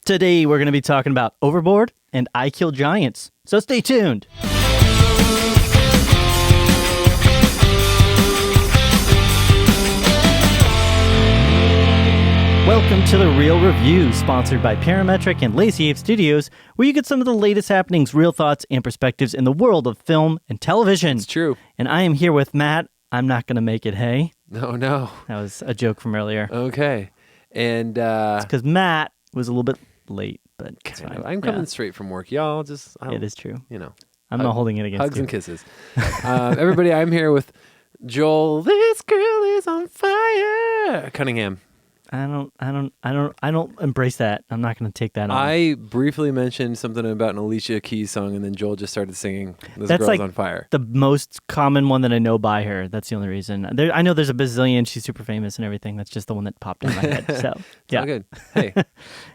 Today, we're going to be talking about Overboard and I Kill Giants. So stay tuned. Welcome to The Real Review, sponsored by Parametric and Lazy Ape Studios, where you get some of the latest happenings, real thoughts, and perspectives in the world of film and television. It's true. And I am here with Matt. I'm not going to make it, hey? No. That was a joke from earlier. Okay. And it's because Matt was a little bit late, but it's fine. I'm coming straight from work, y'all. It is true. You know. I'm not holding it against hugs you. and kisses. Everybody, I'm here with Joel. This girl is on fire. Cunningham. I don't embrace that. I'm not going to take that on. I briefly mentioned something about an Alicia Keys song, and then Joel just started singing "This That's Girl's like on Fire." The most common one that I know by her. That's the only reason. I know there's a bazillion. She's super famous and everything. That's just the one that popped in my head. So It's all good. Hey.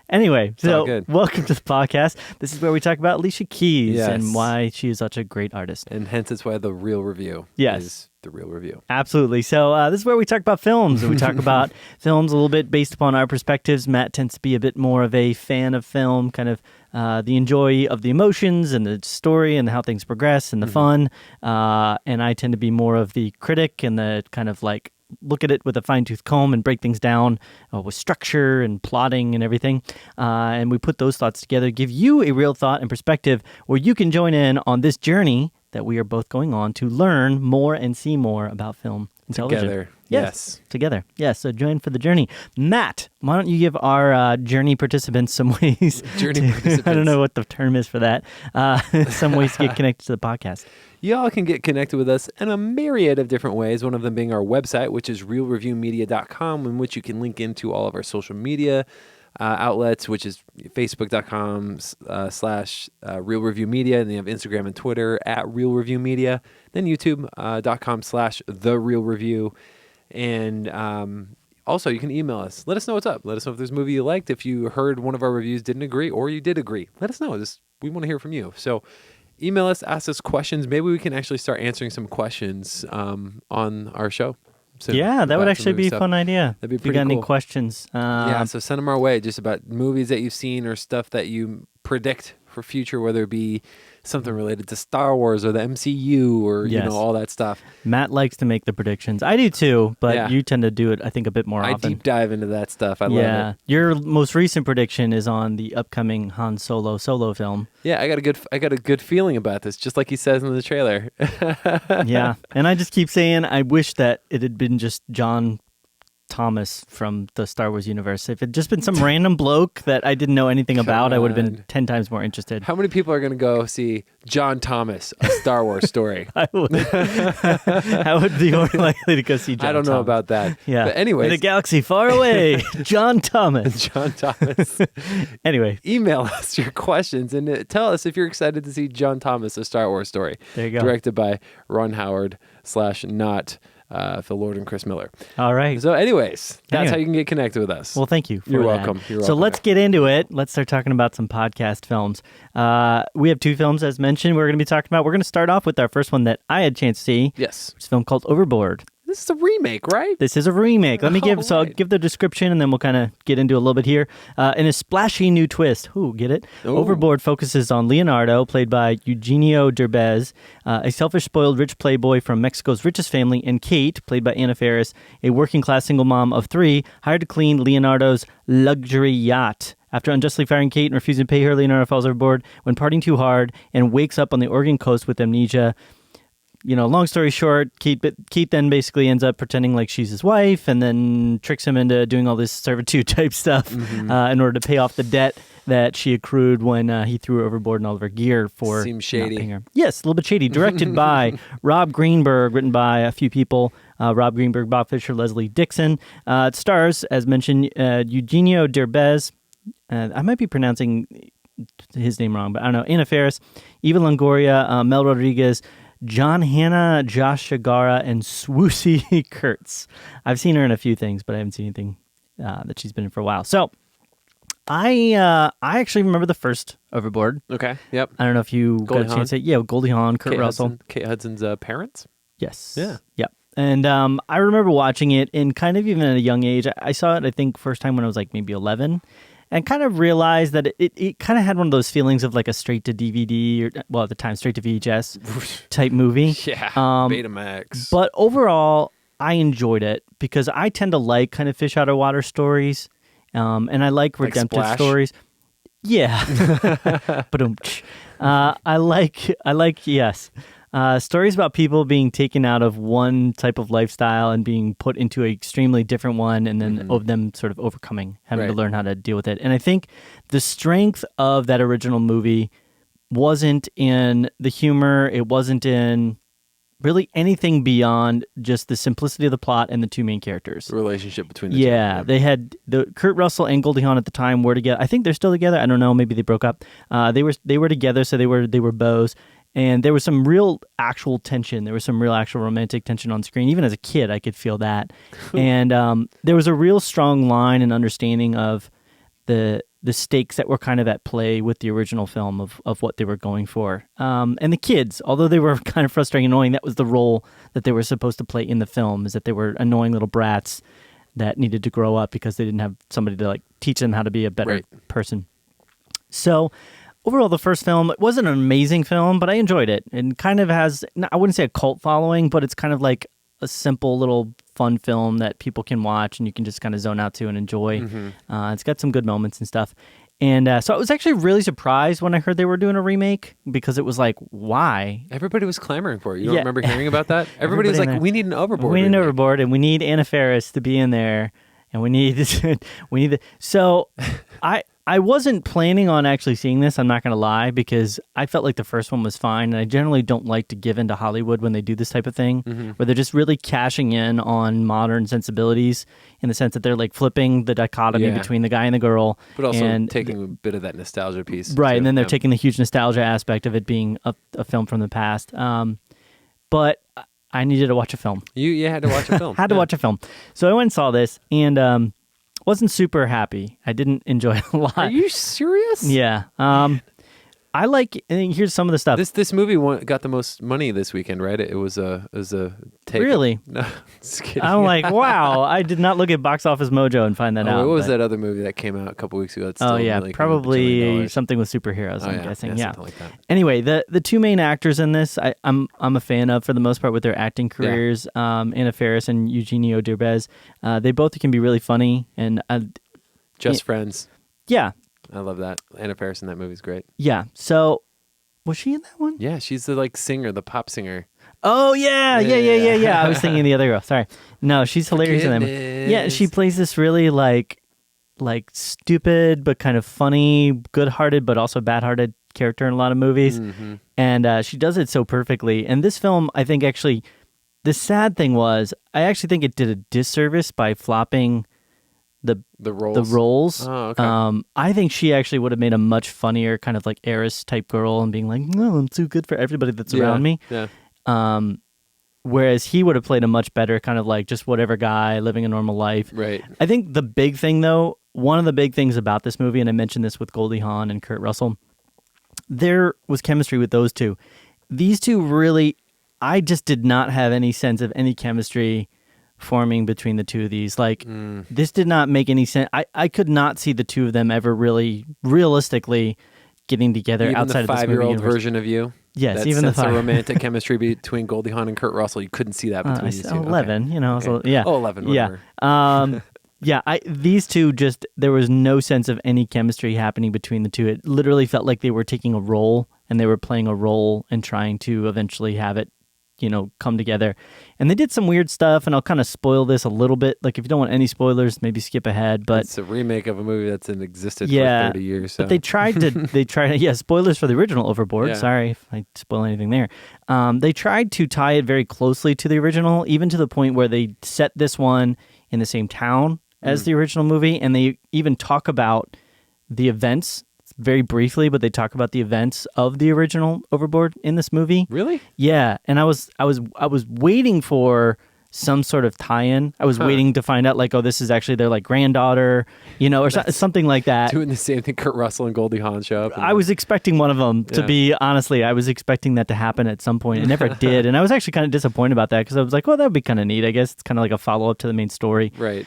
Anyway, all good. Welcome to the podcast. This is where we talk about Alicia Keys Yes. and why she is such a great artist. And hence it's why the real review is the real review. Absolutely. So this is where we talk about films. And we talk about films a little bit based upon our perspectives. Matt tends to be a bit more of a fan of film, kind of the enjoy of the emotions and the story and how things progress and the fun. And I tend to be more of the critic and the kind of like look at it with a fine-tooth comb and break things down with structure and plotting and everything. And we put those thoughts together, give you a real thought and perspective where you can join in on this journey that we are both going on to learn more and see more about film and television. Together. Yes. Together. Yes. So join for the journey. Matt, why don't you give our journey participants some ways? Participants. I don't know what the term is for that. Some ways to get connected to the podcast. Y'all can get connected with us in a myriad of different ways, one of them being our website, which is realreviewmedia.com, in which you can link into all of our social media outlets, which is facebook.com slash Real Review Media, and they have Instagram and Twitter at Real Review Media, then youtube.com slash The Real Review. And also, you can email us. Let us know what's up. Let us know if there's a movie you liked. If you heard one of our reviews, didn't agree, or you did agree, let us know. We want to hear from you. So email us, ask us questions. Maybe we can actually start answering some questions on our show. Yeah, that would actually be a fun idea. That'd be if pretty you got cool. any questions. So send them our way, just about movies that you've seen or stuff that you predict for future, whether it be something related to Star Wars or the MCU or you know, all that stuff. Matt likes to make the predictions. I do too, but you tend to do it, I think, a bit more often. I deep dive into that stuff. I love it. Your most recent prediction is on the upcoming Han Solo film. Yeah, I got a good feeling about this, just like he says in the trailer. Yeah, and I just keep saying I wish that it had been just John Thomas from the Star Wars universe. If it had just been some random bloke that I didn't know anything about, I would have been 10 times more interested. How many people are going to go see John Thomas, a Star Wars story? I would. I would be more likely to go see John Thomas. I don't know about that. Yeah. But anyways. In a galaxy far away, John Thomas. John Thomas. Anyway. Email us your questions and tell us if you're excited to see John Thomas, a Star Wars story. There you go. Directed by Ron Howard / not Phil Lord and Chris Miller. All right. So anyways, that's how you can get connected with us. Well, thank you for You're that. welcome. You're welcome. So let's get into it. Let's start talking about some podcast films. We have two films, as mentioned, we're going to be talking about. We're going to start off with our first one that I had a chance to see. Yes. It's a film called Overboard. This is a remake, right? This is a remake. I'll give the description and then we'll kind of get into a little bit here. In a splashy new twist. Ooh, get it? Ooh. Overboard focuses on Leonardo, played by Eugenio Derbez, a selfish, spoiled, rich playboy from Mexico's richest family, and Kate, played by Anna Faris, a working-class single mom of 3, hired to clean Leonardo's luxury yacht. After unjustly firing Kate and refusing to pay her, Leonardo falls overboard when partying too hard and wakes up on the Oregon coast with amnesia. You know, long story short, Kate then basically ends up pretending like she's his wife and then tricks him into doing all this servitude type stuff in order to pay off the debt that she accrued when he threw her overboard and all of her gear for Seems shady. not paying her. Yes, a little bit shady. Directed by Rob Greenberg, written by a few people. Rob Greenberg, Bob Fisher, Leslie Dixon. It stars, as mentioned, Eugenio Derbez. I might be pronouncing his name wrong, but I don't know. Anna Faris, Eva Longoria, Mel Rodriguez, John Hannah, Josh Shigara, and Swoosie Kurtz. I've seen her in a few things, but I haven't seen anything that she's been in for a while. So I actually remember the first Overboard. Okay. Yep. I don't know if you Goldie got a chance to. Yeah, Goldie Hawn, Kurt Russell. Kate Hudson's parents? Yes. Yeah. Yep. And I remember watching it in kind of even at a young age. I saw it, I think, first time when I was like maybe 11. and kind of realized that it kind of had one of those feelings of like a straight to DVD or, well, at the time, straight to VHS type movie. Yeah, Betamax. But overall, I enjoyed it because I tend to like kind of fish out of water stories, and I like redemptive Splash? stories. Yeah, but I like yes. Stories about people being taken out of one type of lifestyle and being put into an extremely different one, and then of them sort of overcoming, having to learn how to deal with it. And I think the strength of that original movie wasn't in the humor. It wasn't in really anything beyond just the simplicity of the plot and the two main characters. The relationship between the two. Yeah, they had Kurt Russell and Goldie Hawn at the time were together. I think they're still together. I don't know. Maybe they broke up. They were together, so they were beaux. And there was some real actual tension. There was some real actual romantic tension on screen. Even as a kid, I could feel that. And there was a real strong line and understanding of the stakes that were kind of at play with the original film of what they were going for. And the kids, although they were kind of frustrating and annoying, that was the role that they were supposed to play in the film, is that they were annoying little brats that needed to grow up because they didn't have somebody to like teach them how to be a better person. So overall, the first film, it wasn't an amazing film, but I enjoyed it. And kind of has, I wouldn't say a cult following, but it's kind of like a simple little fun film that people can watch and you can just kind of zone out to and enjoy. It's got some good moments and stuff. And so I was actually really surprised when I heard they were doing a remake, because it was like, why? Everybody was clamoring for it. You don't remember hearing about that? Everybody was Everybody like, we need an Overboard. We need an remake. Overboard, and we need Anna Faris to be in there. And we need so I wasn't planning on actually seeing this, I'm not going to lie, because I felt like the first one was fine, and I generally don't like to give into Hollywood when they do this type of thing, where they're just really cashing in on modern sensibilities in the sense that they're like flipping the dichotomy between the guy and the girl. But also and taking a bit of that nostalgia piece. Right, too. and then they're taking the huge nostalgia aspect of it being a film from the past. But I needed to watch a film. You had to watch a film. Had to watch a film. So I went and saw this, and wasn't super happy. I didn't enjoy it a lot. Are you serious? Yeah. I like. And here's some of the stuff. This movie got the most money this weekend, right? It was a take. Really? No, just kidding. I'm like, wow. I did not look at Box Office Mojo and find that out. What was that other movie that came out a couple weeks ago? That's still like probably something with superheroes. I'm guessing. Yeah. Something like that. Anyway, the two main actors in this, I'm a fan of for the most part with their acting careers. Anna Faris and Eugenio Derbez. They both can be really funny and Just Friends. Yeah. I love that. Anna Faris in that movie is great. Yeah. So, was she in that one? Yeah, she's the singer, the pop singer. Oh yeah. I was thinking the other girl. Sorry. No, she's hilarious in that movie. Yeah, she plays this really like stupid but kind of funny, good-hearted but also bad-hearted character in a lot of movies, and she does it so perfectly. And this film, I think, actually, the sad thing was, I actually think it did a disservice by flopping the roles. Oh, okay. I think she actually would have made a much funnier kind of like heiress type girl and being like, no, I'm too good for everybody that's around me. Yeah. Whereas he would have played a much better kind of like just whatever guy living a normal life. Right. I think the big thing though, one of the big things about this movie, and I mentioned this with Goldie Hawn and Kurt Russell, there was chemistry with those two. These two really, I just did not have any sense of any chemistry forming between the two of these. Like, this did not make any sense. I could not see the two of them ever really realistically getting together even outside the of this movie 5-year-old universe. version of you. Yes, that even the sense of romantic chemistry between Goldie Hawn and Kurt Russell. You couldn't see that between these two. 11, okay. you know. Okay. So, yeah. Oh, 11, whatever. Yeah. These two just, there was no sense of any chemistry happening between the two. It literally felt like they were taking a role and they were playing a role and trying to eventually have it, come together. And they did some weird stuff, and I'll kind of spoil this a little bit. Like, if you don't want any spoilers, maybe skip ahead. But it's a remake of a movie that's existed for 30 years. So. But they tried to, spoilers for the original Overboard. Yeah. Sorry if I spoil anything there. They tried to tie it very closely to the original, even to the point where they set this one in the same town as the original movie, and they even talk about the events very briefly, but they talk about the events of the original Overboard in this movie. Really? Yeah, and I was waiting for some sort of tie-in. I was waiting to find out, like, oh, this is actually their like granddaughter, or something like that. Doing the same thing. Kurt Russell and Goldie Hawn show up. I was expecting one of them to be, honestly, I was expecting that to happen at some point. It never did, and I was actually kind of disappointed about that because I was like, well, that would be kind of neat. I guess it's kind of like a follow-up to the main story. Right.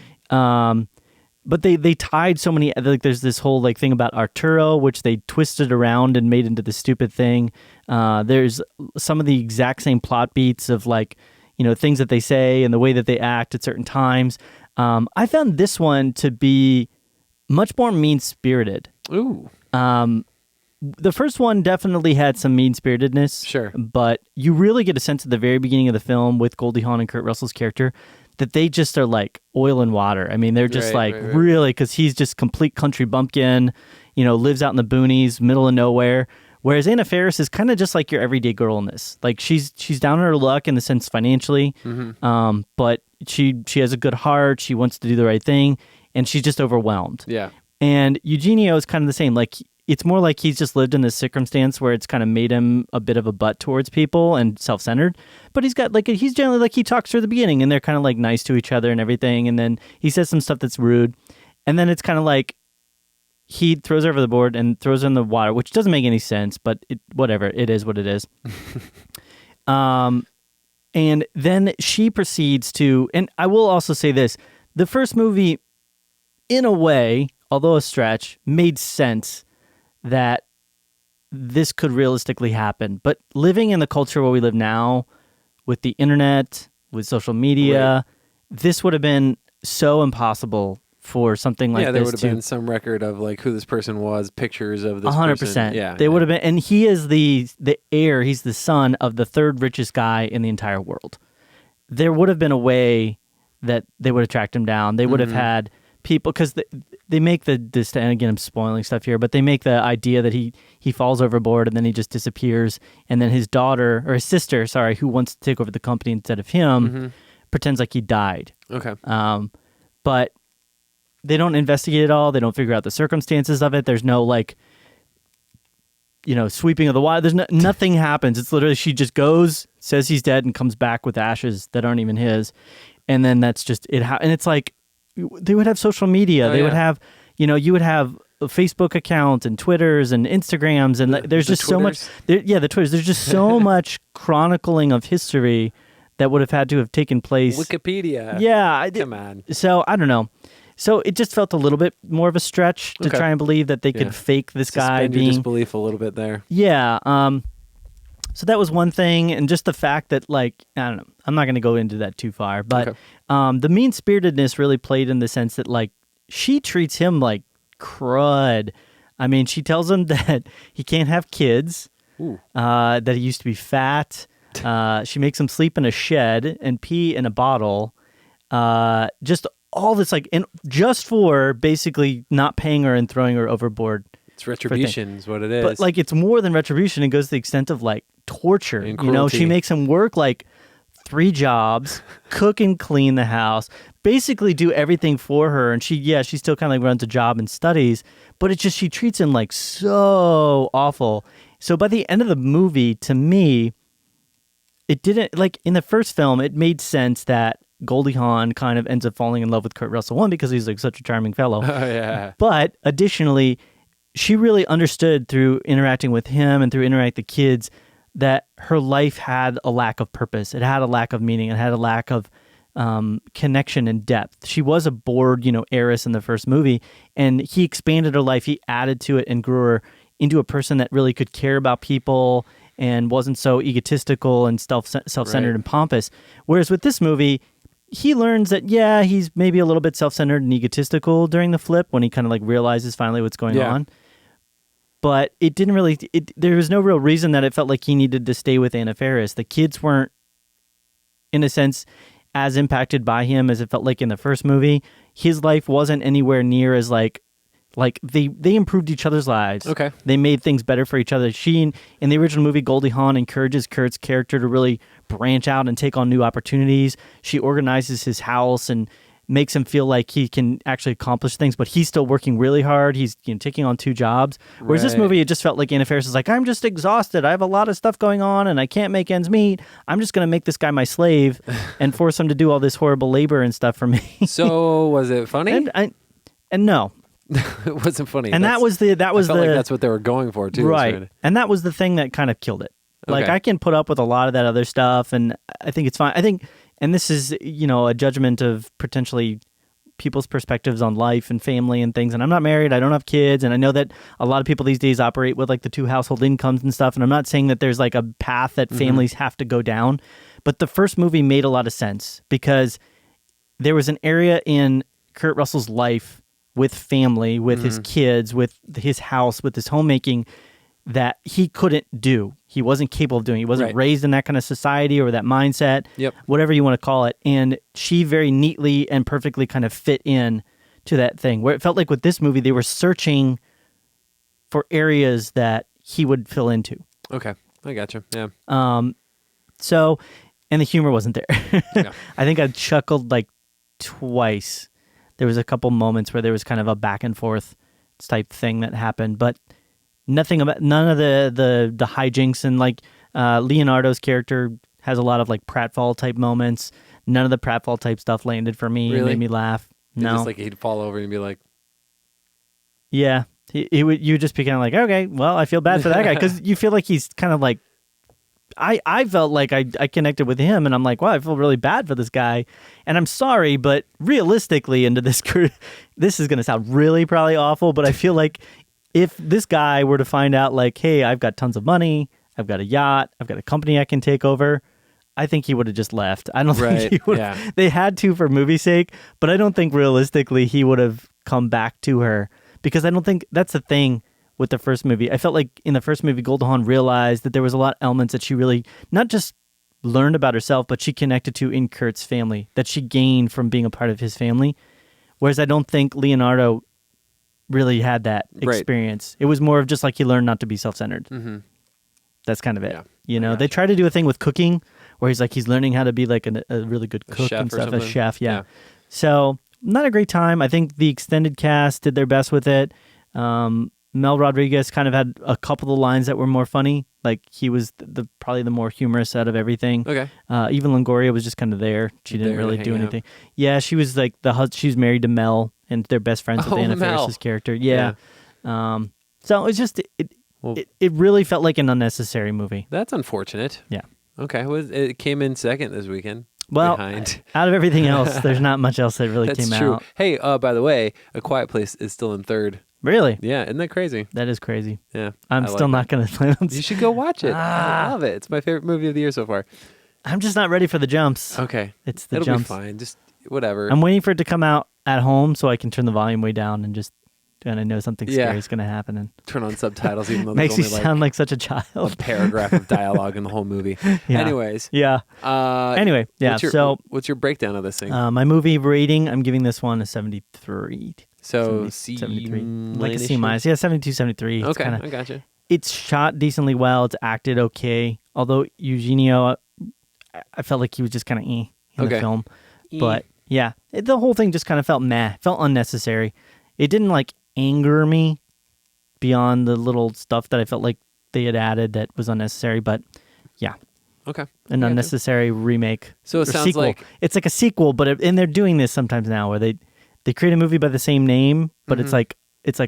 but they tied so many, like there's this whole like thing about Arturo, which they twisted around and made into the stupid thing. There's some of the exact same plot beats of like, things that they say and the way that they act at certain times. I found this one to be much more mean-spirited. Ooh. The first one definitely had some mean-spiritedness. Sure. But you really get a sense at the very beginning of the film with Goldie Hawn and Kurt Russell's character that they just are like oil and water. I mean, they're just Right. Really, because he's just complete country bumpkin, lives out in the boonies, middle of nowhere. Whereas Anna Faris is kind of just like your everyday girl in this. Like she's down on her luck in the sense financially, but she has a good heart. She wants to do the right thing, and she's just overwhelmed. Yeah. And Eugenio is kind of the same. Like it's more like he's just lived in this circumstance where it's kind of made him a bit of a butt towards people and self-centered. But he's got he's generally like he talks through the beginning, and they're kind of like nice to each other and everything. And then he says some stuff that's rude, and then it's kind of like he throws her over the board and throws her in the water, which doesn't make any sense, but whatever. It is what it is. And then she proceeds to, and I will also say this, the first movie, in a way, although a stretch, made sense that this could realistically happen. But living in the culture where we live now, with the internet, with social media, this would have been so impossible for something like this. Yeah, there would have been some record of like who this person was, pictures of this 100%. person. Yeah, they would have been, and he is the heir. He's the son of the third richest guy in the entire world. There would have been a way that they would have tracked him down. They would have had people, because they make this, and again I'm spoiling stuff here, but they make the idea that he falls overboard and then he just disappears, and then his daughter or his sister, sorry, who wants to take over the company instead of him, pretends like he died. Okay. But they don't investigate it all. They don't figure out the circumstances of it. There's no sweeping of the water. There's nothing happens. It's literally she just goes, says he's dead, and comes back with ashes that aren't even his, and then that's just it. And it's like they would have social media. They would have, you would have a Facebook account and Twitters and Instagrams, and there's just so much. The Twitters. There's just so much chronicling of history that would have had to have taken place. Wikipedia. Yeah, come on. So I don't know. So it just felt a little bit more of a stretch to try and believe that they could fake this guy Suspend being your disbelief a little bit there. Yeah. So that was one thing, and just the fact that I don't know. I'm not going to go into that too far, but the mean-spiritedness really played in the sense that she treats him like crud. I mean, she tells him that he can't have kids, that he used to be fat. She makes him sleep in a shed and pee in a bottle. Just all this, and just for basically not paying her and throwing her overboard. It's retribution is what it is. But it's more than retribution. It goes to the extent of torture. And cruelty. She makes him work 3 jobs, cook and clean the house, basically do everything for her. And she still kind of runs a job and studies, but it's just she treats him so awful. So by the end of the movie, to me, it didn't, in the first film, it made sense that Goldie Hawn kind of ends up falling in love with Kurt Russell. One, because he's such a charming fellow. Oh, yeah. But additionally, she really understood through interacting with him and through interacting with the kids that her life had a lack of purpose. It had a lack of meaning. It had a lack of connection and depth. She was a bored, heiress in the first movie, and he expanded her life. He added to it and grew her into a person that really could care about people and wasn't so egotistical and self-centered and pompous. Whereas with this movie, he learns that, he's maybe a little bit self-centered and egotistical during the flip when he kind of realizes finally what's going on. But it didn't really, there was no real reason that it felt like he needed to stay with Anna Faris. The kids weren't, in a sense, as impacted by him as it felt like in the first movie. His life wasn't anywhere near as they improved each other's lives. Okay. They made things better for each other. In the original movie, Goldie Hawn encourages Kurt's character to really branch out and take on new opportunities. She organizes his house and makes him feel like he can actually accomplish things, but he's still working really hard. He's taking on 2 jobs. Whereas this movie, it just felt like Anna Faris is I'm just exhausted. I have a lot of stuff going on and I can't make ends meet. I'm just going to make this guy my slave and force him to do all this horrible labor and stuff for me. So was it funny? And no. It wasn't funny. And I felt like that's what they were going for too. Right. And that was the thing that kind of killed it. Okay. I can put up with a lot of that other stuff, and I think it's fine. I think, and this is, a judgment of potentially people's perspectives on life and family and things. And I'm not married. I don't have kids. And I know that a lot of people these days operate with like the 2 household incomes and stuff. And I'm not saying that there's like a path that families have to go down. But the first movie made a lot of sense because there was an area in Kurt Russell's life with family, with his kids, with his house, with his homemaking that he couldn't do. He wasn't capable of doing. He wasn't raised in that kind of society or that mindset, whatever you want to call it. And she very neatly and perfectly kind of fit in to that thing where it felt like with this movie, they were searching for areas that he would fill into. Okay. I gotcha. Yeah. So, and the humor wasn't there. Yeah. I think I chuckled like twice. There was a couple moments where there was kind of a back and forth type thing that happened, but none of the hijinks, and like Leonardo's character has a lot of like pratfall type moments. None of the pratfall type stuff landed for me. Really? It made me laugh. No, Just like he'd fall over and be like, yeah, he would. You would just be kind of like, okay, well, I feel bad for that guy because you feel like he's kind of like. I felt like I connected with him, and I'm like, wow, I feel really bad for this guy, and I'm sorry, but realistically, into this, this is going to sound really probably awful, but I feel like if this guy were to find out, like, hey, I've got tons of money, I've got a yacht, I've got a company I can take over, I think he would have just left. I don't think he would. Yeah. They had to for movie's sake, but I don't think realistically he would have come back to her because I don't think that's the thing. With the first movie, I felt like in the first movie, Goldhawn realized that there was a lot of elements that she really not just learned about herself, but she connected to in Kurt's family, that she gained from being a part of his family. Whereas I don't think Leonardo really had that experience. It was more of just like he learned not to be self-centered. Mm-hmm. That's kind of it. Yeah. You know, they try to do a thing with cooking where he's learning how to be like a really good cook and stuff, a chef. Yeah. So not a great time. I think the extended cast did their best with it. Mel Rodriguez kind of had a couple of lines that were more funny. Like he was probably the more humorous out of everything. Okay. Even Longoria was just kind of there. She didn't really do anything. Yeah, she was like she was married to Mel and they're best friends with Anna Faris's character. Yeah. So it's just it really felt like an unnecessary movie. That's unfortunate. Yeah. Okay. Well, it came in second this weekend. Well, out of everything else, there's not much else that really came true. out. Hey, by the way, A Quiet Place is still in third. Really? Yeah, isn't that crazy? That is crazy. Yeah. I'm still not going to plan on... You should go watch it. I love it. It's my favorite movie of the year so far. I'm just not ready for the jumps. Okay. It'll be fine. Just whatever. I'm waiting for it to come out at home so I can turn the volume way down and I know something scary is going to happen. And turn on subtitles even though makes there's you only sound like such a child. A paragraph of dialogue in the whole movie. Yeah. Anyways. Yeah. Anyway, yeah. What's your breakdown of this thing? My movie rating, I'm giving this one a 73. So 73. Like a C minus. Yeah, 72, 73. Okay, I gotcha. It's shot decently well. It's acted okay. Although Eugenio, I felt like he was just kind of in the film. But yeah, the whole thing just kind of felt felt unnecessary. It didn't like anger me beyond the little stuff that I felt like they had added that was unnecessary. But yeah. Okay. An unnecessary remake. So it sounds sequel. like... It's like a sequel, and they're doing this sometimes now where they create a movie by the same name, but it's like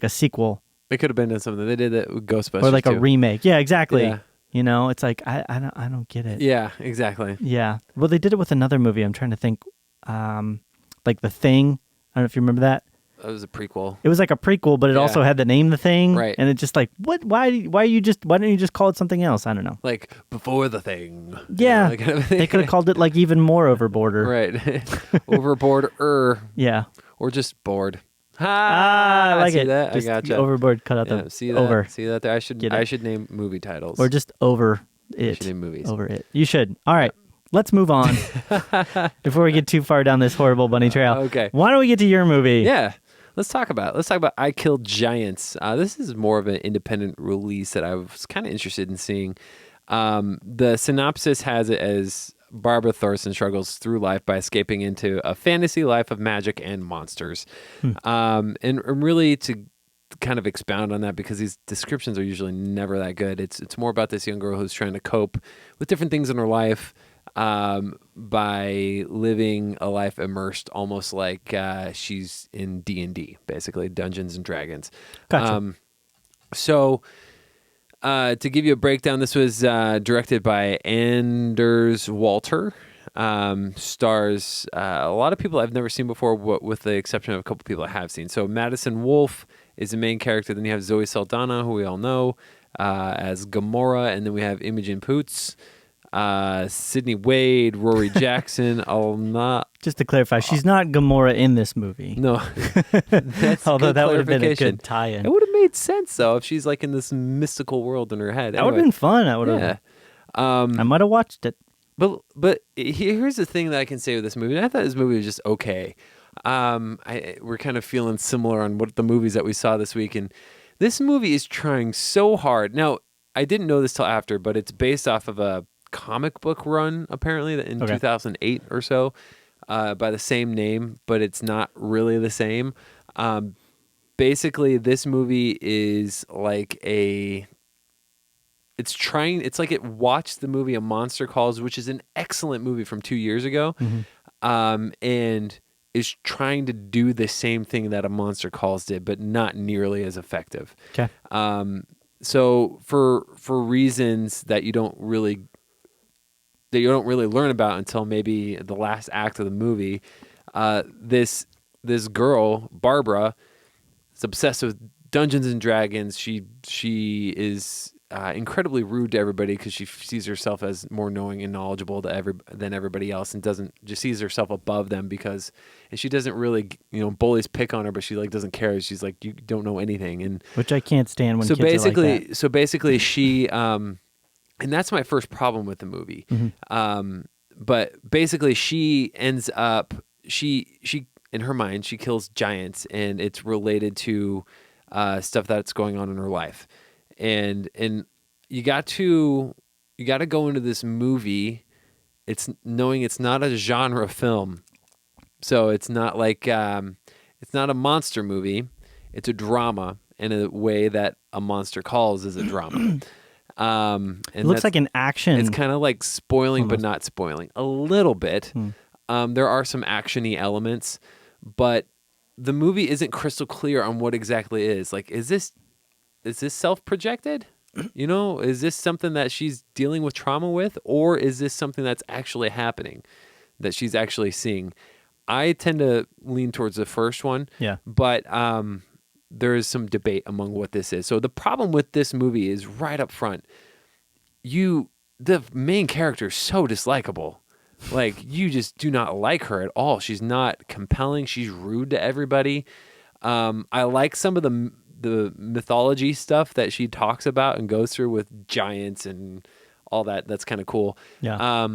a sequel. They could have been done something. They did that with Ghostbusters or like too. A remake. Yeah, exactly. Yeah. You know, it's like I don't get it. Yeah, exactly. Yeah. Well, they did it with another movie. I'm trying to think. Like The Thing. I don't know if you remember that. That was a prequel. It was like a prequel, but it also had the name The Thing. Right. And it's just like, what? Why don't you just call it something else? I don't know. Like Before the Thing. Yeah. You know, they could have called it like even more Overboarder. Right. Overboard. Yeah. Or just bored. I like it. That? Just I gotcha. Overboard. Cut out the see that? over. See that? There? I should name movie titles. Or just Over It. You should name movies. Over It. You should. All right. Let's move on before we get too far down this horrible bunny trail. Okay. Why don't we get to your movie? Yeah. Let's talk about I Killed Giants. This is more of an independent release that I was kind of interested in seeing. The synopsis has it as Barbara Thorson struggles through life by escaping into a fantasy life of magic and monsters. And really to kind of expound on that, because these descriptions are usually never that good. It's more about this young girl who's trying to cope with different things in her life by living a life immersed almost like she's in D&D, basically Dungeons and Dragons. Gotcha. So to give you a breakdown, this was directed by Anders Walter. Stars a lot of people I've never seen before, with the exception of a couple people I have seen. So Madison Wolfe is the main character. Then you have Zoe Saldana, who we all know, as Gamora, and then we have Imogen Poots, Sydney Wade, Rory Jackson. I'll not. Just to clarify, she's not Gamora in this movie. No, that's although good that would have been a clarification. good tie-in. It would have made sense though if she's like in this mystical world in her head. That would have been fun. I would have. Yeah. I might have watched it. But here's the thing that I can say with this movie. And I thought this movie was just okay. We're kind of feeling similar on what the movies that we saw this week, and this movie is trying so hard. Now, I didn't know this till after, but it's based off of a comic book run apparently in 2008 or so, by the same name, but it's not really the same. Basically, this movie is like it's like it watched the movie A Monster Calls, which is an excellent movie from 2 years ago, and is trying to do the same thing that A Monster Calls did, but not nearly as effective. Okay. So for reasons that you don't really learn about until maybe the last act of the movie, this girl, Barbara, is obsessed with Dungeons and Dragons. She is incredibly rude to everybody because she sees herself as more knowing and knowledgeable than everybody else, and just sees herself above them and she doesn't really, bullies pick on her, but she like doesn't care. She's like, you don't know anything, and which I can't stand when kids are like that. So basically, she and that's my first problem with the movie. But basically, she ends up she in her mind she kills giants, and it's related to stuff that's going on in her life. And you got to go into this movie. It's knowing it's not a genre film, so it's not like it's not a monster movie. It's a drama in a way that A Monster Calls is a drama. And it looks like an action. It's kind of like spoiling, but not spoiling a little bit. There are some actiony elements, but the movie isn't crystal clear on what exactly it is. Like, is this self-projected? Is this something that she's dealing with trauma with, or is this something that's actually happening that she's actually seeing? I tend to lean towards the first one. Yeah. But there is some debate among what this is. So the problem with this movie is right up front. The main character is so dislikable. Like, you just do not like her at all. She's not compelling. She's rude to everybody. I like some of the mythology stuff that she talks about and goes through with giants and all that. That's kind of cool. Yeah.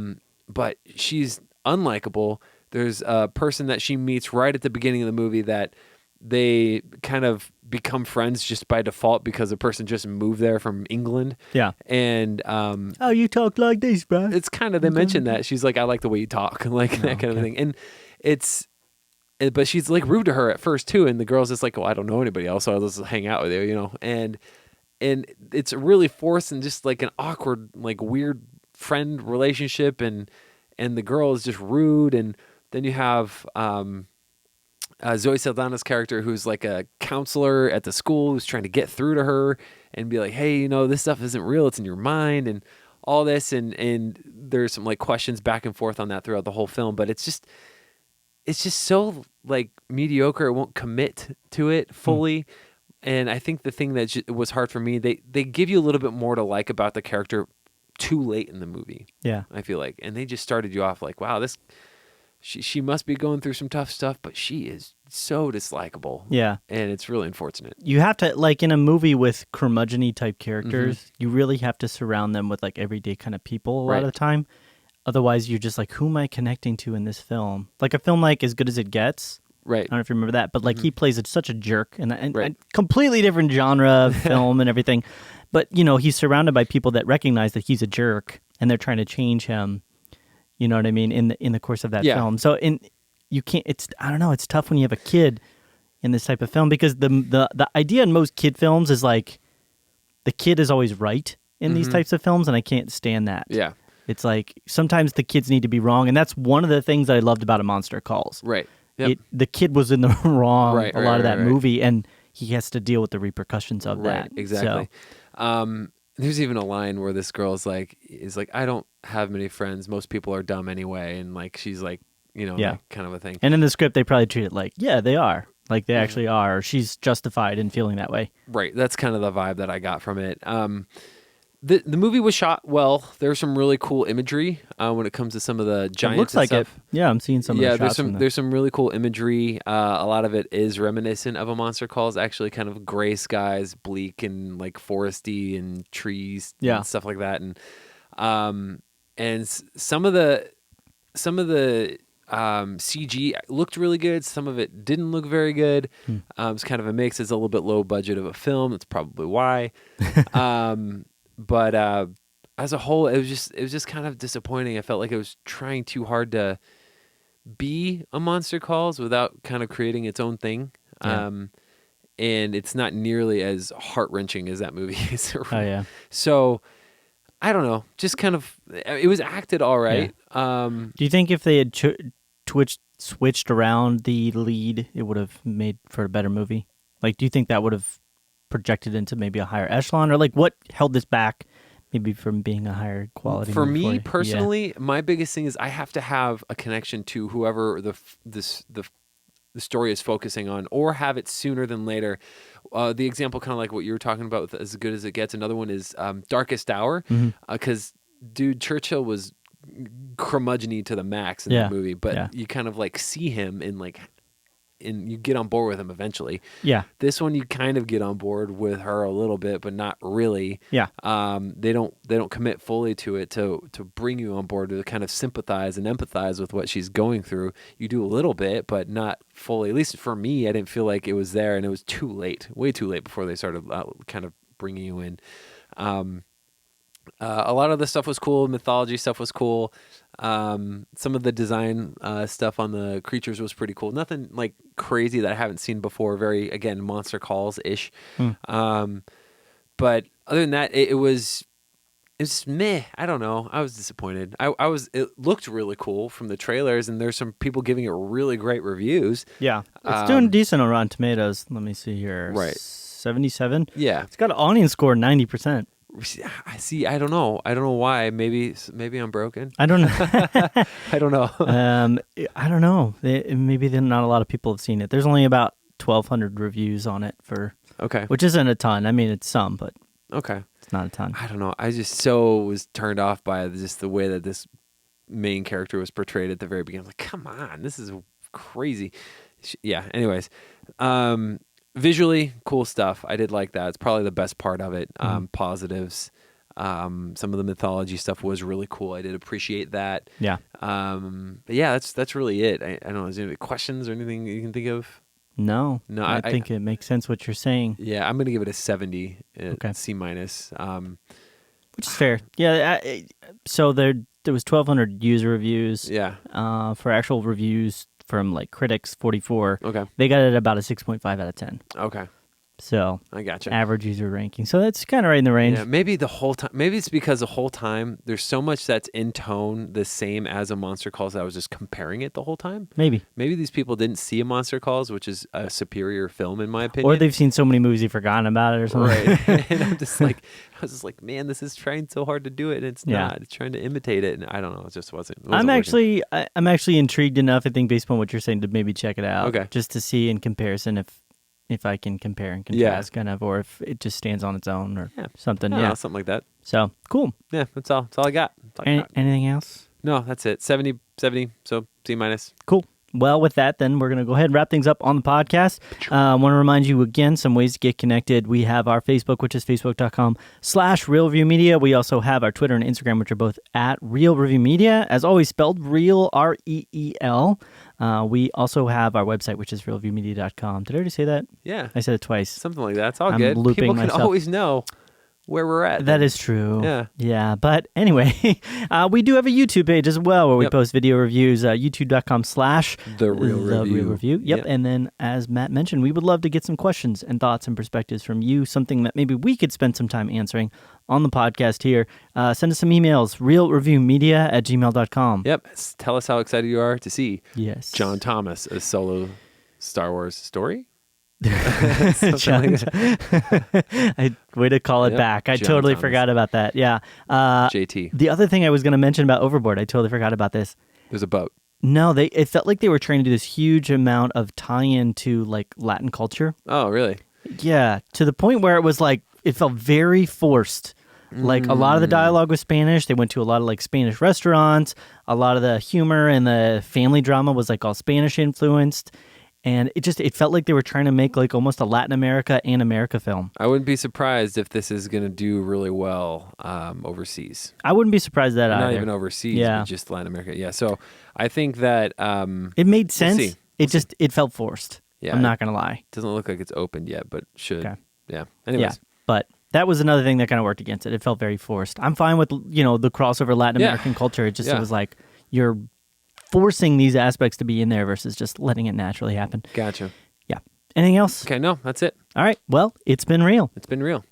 But she's unlikable. There's a person that she meets right at the beginning of the movie that they kind of become friends just by default because the person just moved there from England. Yeah. And oh, you talk like this, bro. It's kind of, they mention that. She's like, I like the way you talk, like that kind of thing. And but she's like rude to her at first too, and the girl's just like, well, I don't know anybody else, so I'll just hang out with you, and it's really forced and just like an awkward, like weird friend relationship, and the girl is just rude. And then you have Zoe Saldana's character, who's like a counselor at the school, who's trying to get through to her and be like, hey, this stuff isn't real, it's in your mind, and all this, and there's some like questions back and forth on that throughout the whole film, but it's just so like mediocre. It won't commit to it fully. And I think the thing that was hard for me, they give you a little bit more to like about the character too late in the movie. Yeah. I feel like, and they just started you off like, wow, she must be going through some tough stuff, but she is so dislikable. Yeah. And it's really unfortunate. You have to, like in a movie with curmudgeon-y type characters, you really have to surround them with like everyday kind of people a lot of the time. Otherwise, you're just like, who am I connecting to in this film? Like a film like As Good as It Gets. Right. I don't know if you remember that, but like he plays such a jerk and a completely different genre of film and everything. But, he's surrounded by people that recognize that he's a jerk and they're trying to change him. You know what I mean? In the course of that film. So you can't, I don't know, it's tough when you have a kid in this type of film because the idea in most kid films is like the kid is always right in these types of films, and I can't stand that. Yeah. It's like sometimes the kids need to be wrong, and that's one of the things that I loved about A Monster Calls. Right. Yep. The kid was in the wrong of that right. movie, and he has to deal with the repercussions of that. Exactly. So. there's even a line where this girl's is like, I don't have many friends. Most people are dumb anyway. And like, she's like, Yeah. like kind of a thing. And in the script, they probably treat it like, yeah, they are. Like they actually are. Or she's justified in feeling that way. Right. That's kind of the vibe that I got from it. The movie was shot well. There's some really cool imagery when it comes to some of the giants. It looks like stuff. it. Yeah, I'm seeing some of the shots. There's some really cool imagery. A lot of it is reminiscent of a Monster Calls. Actually, kind of gray skies, bleak and like foresty and trees, and stuff like that. And some of the CG looked really good. Some of it didn't look very good. It's kind of a mix. It's a little bit low budget of a film. That's probably why. But as a whole, it was just kind of disappointing. I felt like it was trying too hard to be a Monster Calls without kind of creating its own thing. Yeah. And it's not nearly as heart-wrenching as that movie is. Oh, yeah. So I don't know. Just kind of, it was acted all right. Yeah. Do you think if they had switched around the lead, it would have made for a better movie? Like, do you think that would have projected into maybe a higher echelon, or like what held this back maybe from being a higher quality for movie me personally? My biggest thing is I have to have a connection to whoever the story is focusing on, or have it sooner than later. The example, kind of like what you were talking about with As Good as It Gets, another one is Darkest Hour, because dude, Churchill was curmudgeon-y to the max in that movie, but you kind of like see him and you get on board with him eventually. Yeah. This one you kind of get on board with her a little bit, but not really. Yeah. They don't commit fully to it to bring you on board, to kind of sympathize and empathize with what she's going through. You do a little bit, but not fully. At least for me, I didn't feel like it was there, and it was too late, way too late before they started kind of bringing you in. A lot of the stuff was cool. Mythology stuff was cool. Some of the design stuff on the creatures was pretty cool. Nothing like crazy that I haven't seen before. Very, again, Monster Calls-ish. But other than that, it was meh. I don't know. I was disappointed. It looked really cool from the trailers, and there's some people giving it really great reviews. Yeah. It's doing decent on Rotten Tomatoes. Let me see here. Right. 77? Yeah. It's got an audience score 90%. I see. I don't know. I don't know why. Maybe I'm broken. I don't know. I don't know. I don't know. Maybe not a lot of people have seen it. There's only about 1,200 reviews on it which isn't a ton. I mean, it's some, but it's not a ton. I don't know. I just was turned off by just the way that this main character was portrayed at the very beginning. I was like, come on, this is crazy. Yeah. Anyways, visually, cool stuff. I did like that. It's probably the best part of it. Positives. Some of the mythology stuff was really cool. I did appreciate that. Yeah. But yeah, that's really it. I don't know. Is there any questions or anything you can think of? No. I think it makes sense what you're saying. Yeah, I'm going to give it a 70. C-. Which is fair. Yeah. So there was 1,200 user reviews. Yeah. For actual reviews from like critics, 44. Okay. They got it at about a 6.5 out of 10. Okay. So I gotcha. Average user ranking. So that's kind of right in the range. Yeah, maybe the whole time. Maybe it's because the whole time there's so much that's in tone the same as a Monster Calls that I was just comparing it the whole time. Maybe these people didn't see a Monster Calls, which is a superior film in my opinion. Or they've seen so many movies they've forgotten about it or something. Right. And I was just like, man, this is trying so hard to do it, and it's not. It's trying to imitate it, and I don't know. It just wasn't. I'm actually intrigued enough, I think, based on what you're saying, to maybe check it out. Okay. Just to see in comparison if I can compare and contrast, kind of, or if it just stands on its own or something. Yeah, something like that. So cool. Yeah, that's all. That's all I got. Anything else? No, that's it. 70. So C-. Cool. Well, with that, then we're going to go ahead and wrap things up on the podcast. I want to remind you again, some ways to get connected. We have our Facebook, which is facebook.com/RealReviewMedia. We also have our Twitter and Instagram, which are both at Real Review Media, as always spelled Real, REEL. We also have our website, which is realreviewmedia.com. Did I already say that? Yeah. I said it twice. Something like that. It's all good. People can always know where we're at. That is true. Yeah. But anyway, we do have a YouTube page as well where we post video reviews, youtube.com/The Real Review. Yep. And then, as Matt mentioned, we would love to get some questions and thoughts and perspectives from you, something that maybe we could spend some time answering on the podcast here. Send us some emails, realreviewmedia@gmail.com. Yep. Tell us how excited you are to see John Thomas, a solo Star Wars story. Something like that. Way to call it Yep, back. I John totally Thomas. forgot about that. Yeah. JT. The other thing I was going to mention about Overboard, I totally forgot about this. There's a boat. No, it felt like they were trying to do this huge amount of tie-in to like Latin culture. Oh, really? Yeah, to the point where it was like it felt very forced. Like a lot of the dialogue was Spanish. They went to a lot of like Spanish restaurants. A lot of the humor and the family drama was like all Spanish influenced. And it felt like they were trying to make like almost a Latin America and America film. I wouldn't be surprised if this is going to do really well overseas. I wouldn't be surprised at that Not either. even overseas, Yeah. but just Latin America. Yeah, so I think that It made sense. see. It felt forced. Yeah, I'm not gonna lie. it doesn't look like it's opened yet, but should. Okay. Yeah. Anyways. Yeah, but that was another thing that kind of worked against it. It felt very forced. I'm fine with the crossover Latin Yeah. American culture. It Yeah. was like you're forcing these aspects to be in there versus just letting it naturally happen. Gotcha. Yeah. Anything else? Okay, no, that's it. All right. Well, it's been real. It's been real.